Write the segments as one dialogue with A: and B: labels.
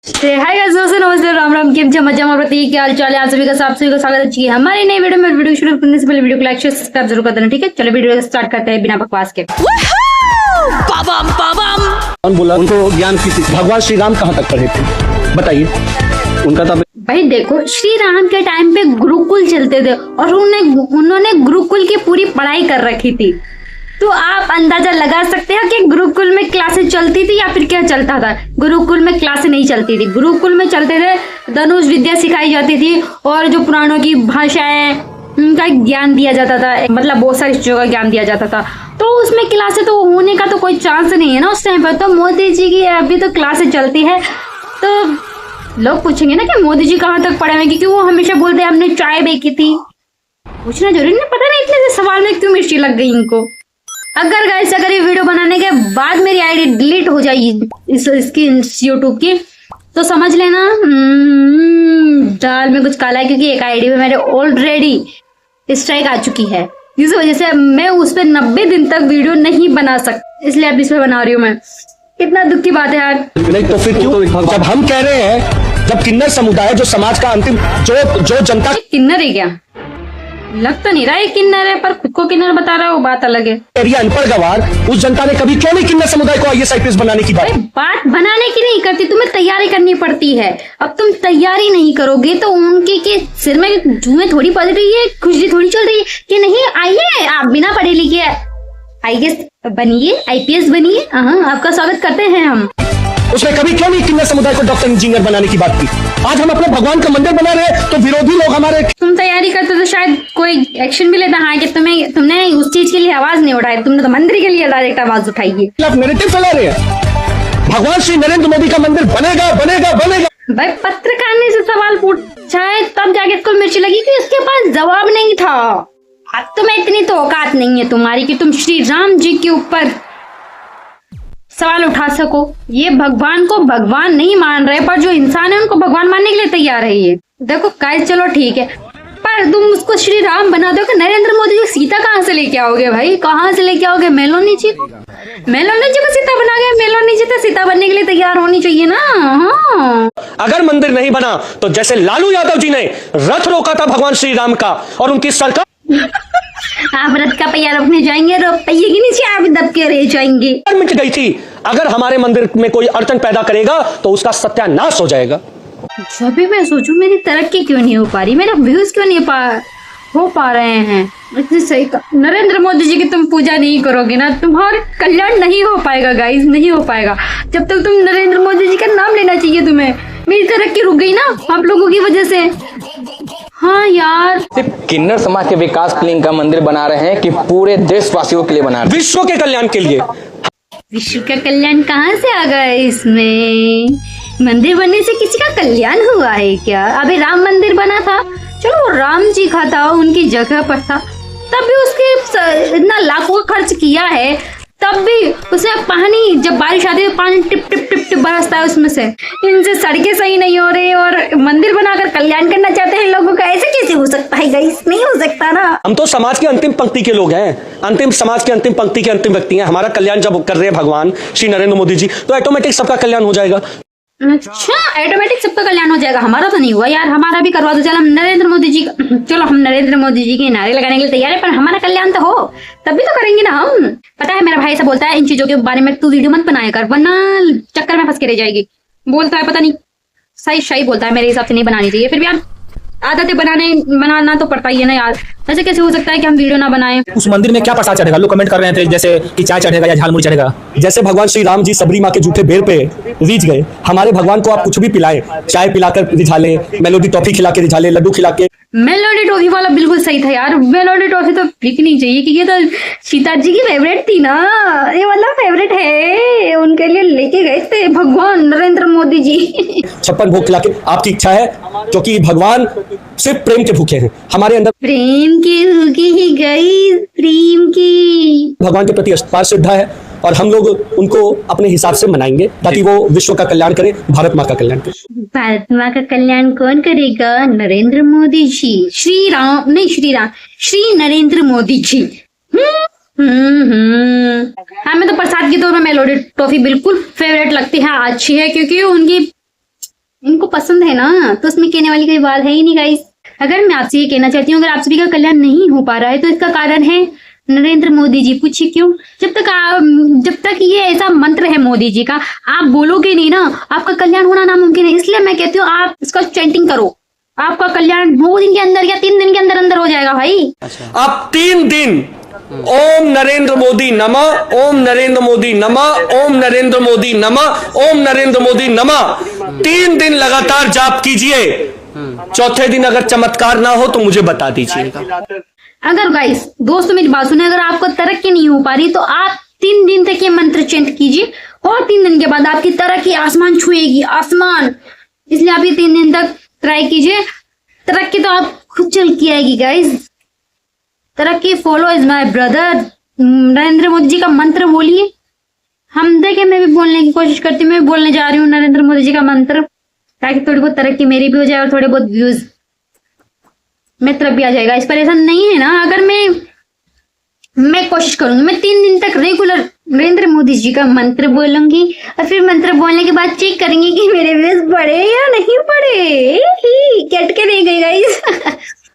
A: Hi guys, दोस्तों नमस्ते, राम राम, केम छे, मजा प्रतीक, क्या हाल चाल है? आप सभी का स्वागत है हमारे नए वीडियो में। वीडियो शुरू करने से पहले वीडियो को लाइक शेयर सब्सक्राइब जरूर कर देना, ठीक है? चलो वीडियो स्टार्ट करते हैं बिना बकवास के।
B: कौन बोला उनको ज्ञान की? भगवान श्री राम कहाँ तक पढ़े थे बताइए? उनका तो
A: भाई देखो, श्री राम के टाइम पे गुरुकुल चलते थे और उन्होंने गुरुकुल की पूरी पढ़ाई कर रखी थी। तो आप अंदाजा लगा सकते हो कि गुरुकुल में क्लासेस चलती थी या फिर क्या चलता था। गुरुकुल में क्लासेस नहीं चलती थी, गुरुकुल में चलते थे धनुष विद्या सिखाई जाती थी और जो पुराणों की भाषाएं उनका ज्ञान दिया जाता था, मतलब बहुत सारी चीजों का ज्ञान दिया जाता था। तो उसमें क्लासेस तो होने का तो कोई चांस नहीं है ना उस टाइम पर। तो मोदी जी की अभी तो क्लासेस चलती है, तो लोग पूछेंगे ना कि मोदी जी कहाँ तक पढ़े हैं, क्योंकि वो हमेशा बोलते हैं हमने चाय बेची थी। पूछना जरूरी नहीं, पता नहीं इतने से सवाल में क्यों मिर्ची लग गई इनको। अगर ये वीडियो बनाने के बाद मेरी आईडी डिलीट हो जाएगी इसकी यूट्यूब की, तो समझ लेना दाल में कुछ काला है, क्योंकि एक आईडी पे मेरे ऑलरेडी स्ट्राइक आ चुकी है। इस वजह से मैं उस पर 90 दिन तक वीडियो नहीं बना सकती, इसलिए अब इस पे बना रही हूँ मैं। कितना दुख की बात है यार।
B: नहीं तो फिर क्यों? जब हम कह रहे हैं, जब किन्नर समुदाय जो समाज का अंतिम जो जनता
A: किन्नर है क्या? लग तो नहीं रहा है किन्नर है, पर खुद को किन्नर बता रहा है वो बात अलग है।
B: एरिया अनपढ़ गवार, उस जनता ने कभी क्यों नहीं किन्नर समुदाय को आईएएस आईपीएस बनाने की
A: बात बनाने की नहीं करती, तुम्हें तैयारी करनी पड़ती है। अब तुम तैयारी नहीं करोगे तो उनके के सिर में जुएं थोड़ी पड़ रही है, खुजली थोड़ी चल रही है कि नहीं। आइए आप बिना पढ़े लिखे आईएएस बनिए, आईपीएस बनिए, आपका स्वागत करते हैं हम।
B: उसने कभी क्यों नहीं किन्नर समुदाय को डॉक्टर इंजीनियर बनाने की बात की? आज हम अपने भगवान का मंदिर बना रहे हैं तो विरोधी लोग हमारे।
A: तुम तैयारी करते तो शायद कोई एक्शन भी लेता। हाँ कि तुमने उस चीज के लिए आवाज नहीं उठाई, तुमने तो मंदिर के लिए डायरेक्ट आवाज उठाई है।
B: आप नैरेटिव फैला रहे हैं। भगवान श्री नरेंद्र मोदी का मंदिर बनेगा बनेगा बनेगा।
A: भाई पत्रकार ने सवाल पूछा है तब जाके इसको मिर्ची लगी कि उसके पास जवाब नहीं था। अब तुम्हें इतनी तो औकात नहीं है तुम्हारी कि तुम श्री राम जी के ऊपर सवाल उठा सको। ये भगवान को भगवान नहीं मान रहे, पर जो इंसान है उनको भगवान मानने के लिए तैयार है। ये देखो गाइस, चलो ठीक है, पर तुम उसको श्री राम बना दो कि नरेंद्र मोदी जी सीता कहाँ से लेके आओगे? भाई कहाँ से लेके आओगे? मेलोनी जी को सीता बना गया। मेलोनी जी तो सीता बनने के लिए तैयार होनी चाहिए ना। हाँ,
B: अगर मंदिर नहीं बना तो जैसे लालू यादव जी ने रथ रोका था भगवान श्री राम का और उनकी सरकार
A: आप रथ का पहिया रोकने जाएंगे, पहिए के नीचे आप दब के रह जाएंगे।
B: मिट गई थी। अगर हमारे मंदिर में कोई अड़चन पैदा करेगा तो उसका सत्यानाश हो जाएगा।
A: जब भी मैं सोचूं मेरी तरक्की क्यों नहीं हो पा रही, मेरे व्यूज क्यों नहीं हो पा रहे हैं, इतनी सही नरेंद्र मोदी जी की तुम पूजा नहीं करोगे ना, तुम्हारा कल्याण नहीं हो पाएगा गाइस, नहीं हो पाएगा। जब तक तुम नरेंद्र मोदी जी का नाम लेना चाहिए तुम्हें। मेरी तरक्की रुक गई ना आप लोगों की वजह से। हाँ यार,
C: सिर्फ किन्नर समाज के विकास के लिए इनका मंदिर बना रहे हैं कि पूरे देशवासियों के लिए बना रहे हैं?
B: विश्व के कल्याण के लिए।
A: विश्व का कल्याण कहाँ से आ गया इसमें? मंदिर बनने से किसी का कल्याण हुआ है क्या? अभी राम मंदिर बना था, चलो राम जी का था, उनकी जगह पर था, तब भी उसके इतना लाखों का खर्च किया है, तब भी उसे पानी, जब बारिश आती है पानी टिप टिप टिप टिप बरसता है उसमें से। इनसे सड़कें सही नहीं हो रही और मंदिर बनाकर कल्याण करना चाहते हैं लोगों का। ऐसे कैसे हो सकता है गाइस? नहीं हो सकता ना। हम
B: तो समाज की अंतिम पंक्ति के लोग हैं, समाज की अंतिम पंक्ति के अंतिम व्यक्ति हैं। हमारा कल्याण जब कर रहे हैं भगवान श्री नरेंद्र मोदी जी, तो ऑटोमेटिक सबका कल्याण हो जाएगा।
A: अच्छा, ऑटोमेटिक सबका कल्याण हो जाएगा। हमारा तो नहीं हुआ यार, हमारा भी करवा दो। चलो हम नरेंद्र मोदी जी के नारे लगाने के लिए तैयार है, पर हमारा कल्याण तो हो तभी तो करेंगे ना हम। पता है मेरा भाई ऐसा बोलता है, इन चीजों के बारे में तू वीडियो मत बनाया कर वरना चक्कर में फंस के रह जाएगी। बोलता है, पता नहीं सही बोलता है, मेरे हिसाब से नहीं बनानी चाहिए। फिर भी यार आदतें बनाना तो पड़ता ही है ना यार। ऐसे कैसे हो सकता है कि हम वीडियो ना बनाएं?
D: उस मंदिर में क्या प्रसाद चढ़ेगा? लोग कमेंट कर रहे थे जैसे कि चाय चढ़ेगा या झालमुड़ी चढ़ेगा।
B: जैसे भगवान श्री राम जी सबरी माँ के जूठे बेर पे रीझ गए, हमारे भगवान को आप कुछ भी पिलाए, चाय पिलाकर रिझाले, मेलोडी टॉफी खिला के रिझाले, लड्डू खिला के।
A: मेलोडी टॉफी वाला बिल्कुल सही था यार। मेलोडी टॉफी तो बिकनी चाहिए क्योंकि ये तो सीता जी की फेवरेट थी ना, ये मतलब फेवरेट है, उनके लिए लेके गए थे भगवान नरेंद्र मोदी जी।
B: 56 भोग खिला के। आपकी इच्छा है, क्योंकि भगवान सिर्फ प्रेम के भूखे हैं। हमारे अंदर
A: प्रेम की भूखी ही गई, प्रेम की
B: भगवान के प्रति अपार श्रद्धा है और हम लोग उनको अपने हिसाब से मनाएंगे ताकि वो विश्व का कल्याण करे, भारत माँ का कल्याण करे।
A: भारत माँ का कल्याण कौन करेगा? नरेंद्र मोदी जी। श्री नरेंद्र मोदी जी। हाँ, मैं तो प्रसाद के तौर में मेलोडी टॉफी बिल्कुल फेवरेट लगती है, अच्छी है, क्योंकि उनकी पसंद है ना, तो उसमें कहने वाली कोई बात है ही नहीं गाइस। अगर मैं आपसे ये कहना चाहती हूँ, अगर आप सभी का कल्याण नहीं हो पा रहा है तो इसका कारण है नरेंद्र मोदी जी। पूछिए क्यों? जब तक ये ऐसा मंत्र है मोदी जी का, आप बोलोगे नहीं ना, आपका कल्याण होना नामुमकिन है। इसलिए मैं कहती हूँ आप इसका चैंटिंग करो, आपका कल्याण 2 दिन के अंदर या 3 दिन के अंदर अंदर हो जाएगा भाई।
B: आप 3 दिन ओम नरेंद्र मोदी नमः, ओम नरेंद्र मोदी नमः, ओम नरेंद्र मोदी नमः, ओम नरेंद्र मोदी नमः 3 दिन लगातार जाप कीजिए। चौथे दिन अगर चमत्कार ना हो तो मुझे बता दीजिएगा।
A: अगर गाइस दोस्तों मेरी बात सुने, अगर आपको तरक्की नहीं हो पा रही तो आप 3 दिन तक ये मंत्र चैंट कीजिए और 3 दिन के बाद आपकी तरक्की आसमान छुएगी, आसमान। इसलिए आप ये 3 दिन तक ट्राई कीजिए, तरक्की तो आप खुद चल के आएगी गाइस। तरक्की follow is my brother. Narendra Modi ji का मंत्र बोलिए। हम देखे, मैं भी बोलने की कोशिश करती हूँ, मैं भी बोलने जा रही हूँ नरेंद्र मोदी जी का मंत्र, ताकि थोड़ी बहुत तरक्की मेरी भी हो जाए और थोड़े बहुत व्यूज मेरी तरफ भी आ जाएगा। इस पर ऐसा नहीं है ना, अगर मैं कोशिश करूंगी, मैं 3 दिन तक रेगुलर नरेंद्र मोदी जी का मंत्र बोलूंगी और फिर मंत्र बोलने के बाद चेक करेंगे कि मेरे व्यूज बढ़े या नहीं बढ़े। कट के नहीं गई गाइस।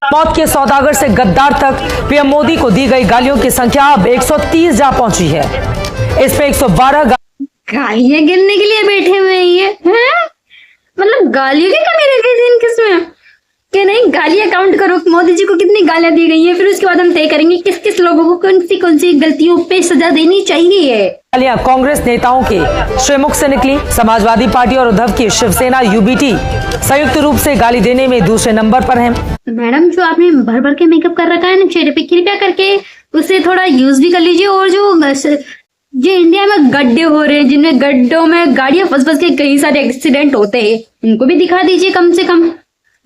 E: मौत के सौदागर से गद्दार तक पीएम मोदी को दी गई गालियों की संख्या अब 130 जा पहुंची है। इस पे 112
A: गालियां गिनने के लिए बैठे हुए हैं ये हैं? मतलब गालियों की कमी रह गई थी इनकिसमें कि नहीं, गालियां काउंट करो मोदी जी को कितनी गालियां दी गई है, फिर उसके बाद हम तय करेंगे किस किस लोगों को कौन सी गलतियों पे सजा देनी चाहिए।
E: गालियां कांग्रेस नेताओं के श्रीमुख से निकली। समाजवादी पार्टी और उद्धव की शिवसेना यूबीटी संयुक्त रूप से गाली देने में दूसरे नंबर पर है।
A: मैडम जो आपने भर भर के मेकअप कर रखा है ना चेहरे पे, कृपया करके उसे थोड़ा यूज भी कर लीजिए। और जो इंडिया में गड्ढे हो रहे हैं, जिनमें गड्ढों में गाड़ियां फंस के कई सारे एक्सीडेंट होते हैं, उनको भी दिखा दीजिए कम से कम,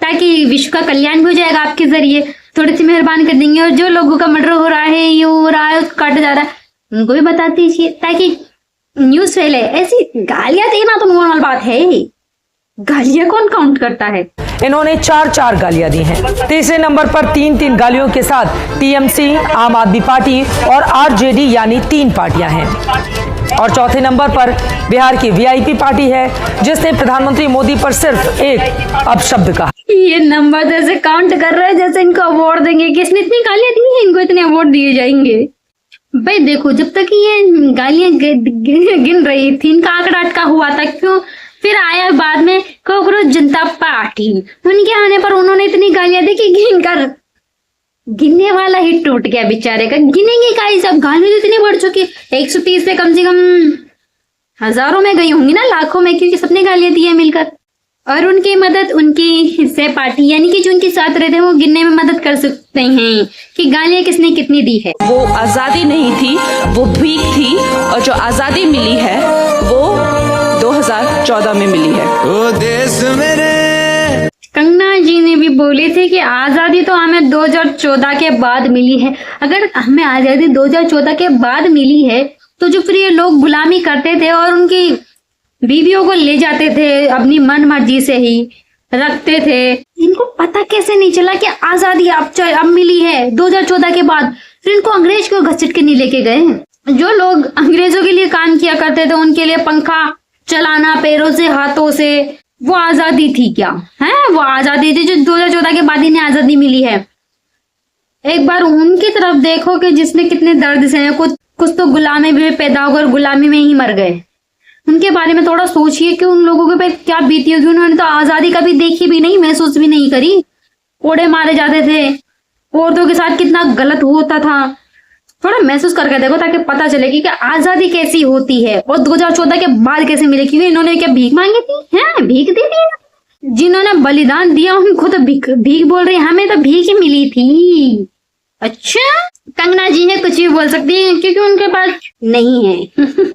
A: ताकि विश्व का कल्याण भी हो जाएगा आपके जरिए। थोड़ी सी मेहरबानी कर देंगे। और जो लोगों का मर्डर हो रहा है, ये हो रहा है, काटा जा रहा है, उनको भी बता दीजिए ताकि न्यूज फैले। ऐसी गालियां देना तो नॉर्मल बात है, गालियां कौन काउंट करता है।
E: इन्होंने 4 गालियां दी हैं। तीसरे नंबर पर 3 गालियों के साथ टीएमसी, आम आदमी पार्टी और आरजेडी यानी 3 पार्टियां हैं। और चौथे नंबर पर बिहार की वीआईपी पार्टी है, जिसने प्रधानमंत्री मोदी पर सिर्फ एक अपशब्द कहा।
A: ये नंबर जैसे काउंट कर रहे हैं जैसे इनको अवार्ड देंगे, किसने इतनी गालियां दी हैं, इनको इतने अवार्ड दिए जाएंगे। भाई देखो, जब तक ये गालियां गिन रही थी, इनका आंकड़ा अटका हुआ था। क्यों? फिर आया बाद में कांग्रेस जनता पार्टी, उनके आने पर उन्होंने इतनी गालियां दी कि गिनने वाला ही टूट गया बेचारे का। गिनेंगे गाइस, अब गालियां तो इतनी बढ़ चुकी, 130 से कम हजारों में गई होंगी ना, लाखों में, क्योंकि सबने गालियां दी है मिलकर। और उनकी मदद उनकी हिस्से पार्टी यानी कि जो उनके साथ रहते हैं वो गिनने में मदद कर सकते हैं कि गालियां किसने कितनी दी है।
F: वो आजादी नहीं थी, वो भीख थी, और जो आजादी मिली है वो 2014 में मिली है।
G: ओ देश मेरे।
A: कंगना जी ने भी बोले थे कि आजादी तो हमें 2014 के बाद मिली है। अगर हमें आजादी 2014 के बाद मिली है तो जो फिर ये लोग गुलामी करते थे और उनकी बीवियों को ले जाते थे, अपनी मन मर्जी से ही रखते थे, इनको पता कैसे नहीं चला कि आजादी अब मिली है 2014 के बाद? फिर इनको अंग्रेज क्यों घसीट के नहीं लेके गए? जो लोग अंग्रेजों के लिए काम किया करते थे, उनके लिए पंखा चलाना पैरों से, हाथों से, वो आजादी थी क्या? है वो आजादी थी जो 2014 के बाद इन्हें आजादी मिली है। एक बार उनकी तरफ देखो कि जिसने कितने दर्द से, कुछ तो गुलामी में पैदा होकर गुलामी में ही मर गए। उनके बारे में थोड़ा सोचिए कि उन लोगों के पे क्या बीती होगी। उन्होंने तो आजादी कभी देखी भी नहीं, महसूस भी नहीं करी। कोड़े मारे जाते थे, औरतों के साथ कितना गलत होता था। थोड़ा महसूस करके देखो ताकि पता चले कि आजादी कैसी होती है और 2014 के बाद कैसे मिले। क्योंकि इन्होंने क्या भीख मांगी थी? हैं, भीख दी थी। जिन्होंने बलिदान दिया उनको तो भीख बोल रही, हमें तो भीख ही मिली थी। अच्छा, कंगना जी है, कुछ भी बोल सकती है क्योंकि उनके पास नहीं है।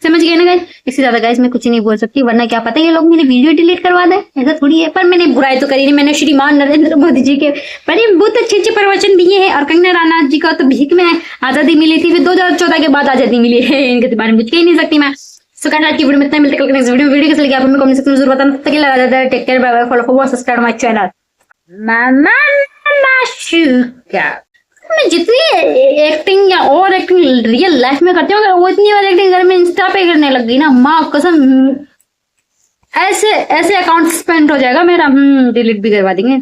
A: समझ गए ना गाइस? इससे ज्यादा गाइस मैं कुछ नहीं बोल सकती, वरना क्या पता ये लोग मेरी वीडियो डिलीट करवा दे। ऐसा थोड़ी है। पर मैंने बुराई तो करी नहीं, मैंने श्रीमान नरेंद्र मोदी जी के बड़े बहुत अच्छे प्रवचन दिए हैं। और कंगना रनावत जी को तो भीख में आजादी मिली थी, फिर 2014 के बाद आजादी मिली है। इनके बारे में कुछ कह नहीं सकती मैं। सो गाइस आज की वीडियो में इतना, मिलते हैं कल के नेक्स्ट वीडियो कैसे लगी आप हमें कमेंट सेक्शन में जरूर बताना। तब तक के लिए लगा देता है, take care, bye bye, follow subscribe my channel. मामा माशुका। मैं जितनी एक्टिंग या और एक्टिंग रियल लाइफ में करती हूँ, अगर वो इतनी और एक्टिंग अगर मैं इंस्टा पे करने लग गई ना, माँ कसम ऐसे ऐसे अकाउंट सस्पेंड हो जाएगा मेरा, डिलीट भी करवा देंगे।